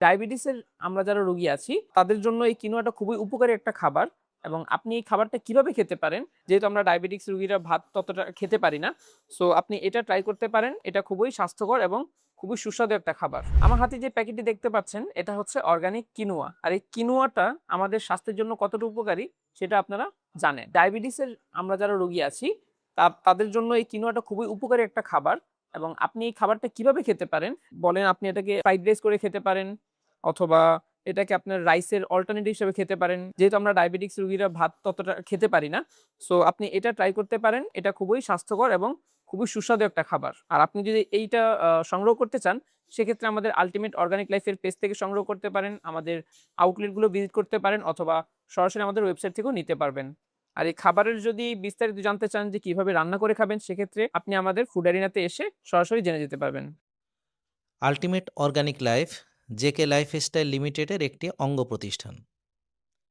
ডায়াবেটিসের আমরা যারা রোগী আছি তাদের জন্য এই কিনোয়াটা খুবই উপকারী একটা খাবার এবং আপনি এই খাবারটা কিভাবে খেতে পারেন, যেহেতু আমরা ডায়াবেটিক্স রোগীরা ভাত ততটা খেতে পারি না। সো আপনি এটা ট্রাই করতে পারেন। এটা খুবই স্বাস্থ্যকর এবং খুবই সুস্বাদু একটা খাবার। আমার হাতে যে প্যাকেটটি দেখতে পাচ্ছেন এটা হচ্ছে অর্গানিক কিনোয়া। আর এই কিনোয়াটা আমাদের স্বাস্থ্যের জন্য কতটা উপকারী সেটা আপনারা জানেন। ডায়াবেটিসের আমরা যারা রোগী আছি তাদের জন্য এই কিনোয়াটা খুবই উপকারী একটা খাবার এবং আপনি এই খাবারটা কিভাবে খেতে পারেন বলেন, আপনি এটাকে ফ্রাইড রাইস করে খেতে পারেন অথবা এটাকে আপনার রাইসের অল্টারনেটিভ হিসেবে খেতে পারেন। যেহেতু আমরা ডায়াবেটিক্স রোগীরা ভাত ততটা খেতে পারি না। সো আপনি এটা ট্রাই করতে পারেন। এটা খুবই স্বাস্থ্যকর এবং খুবই সুস্বাদু একটা খাবার। আর আপনি যদি এইটা সংগ্রহ করতে চান সেক্ষেত্রে আমাদের আল্টিমেট অর্গানিক লাইফ এর পেজ থেকে সংগ্রহ করতে পারেন। আমাদের আউটলেট গুলো ভিজিট করতে পারেন অথবা সরাসরি আমাদের ওয়েবসাইট থেকেও নিতে পারবেন। আর এই খাবারের যদি বিস্তারিত জানতে চান যে কিভাবে রান্না করে খাবেন সেক্ষেত্রে আপনি আমাদের ফুড অ্যারিনাতে এসে সরাসরি জেনে যেতে পারবেন। Ultimate organic life JK lifestyle লিমিটেডের একটি অঙ্গ প্রতিষ্ঠান।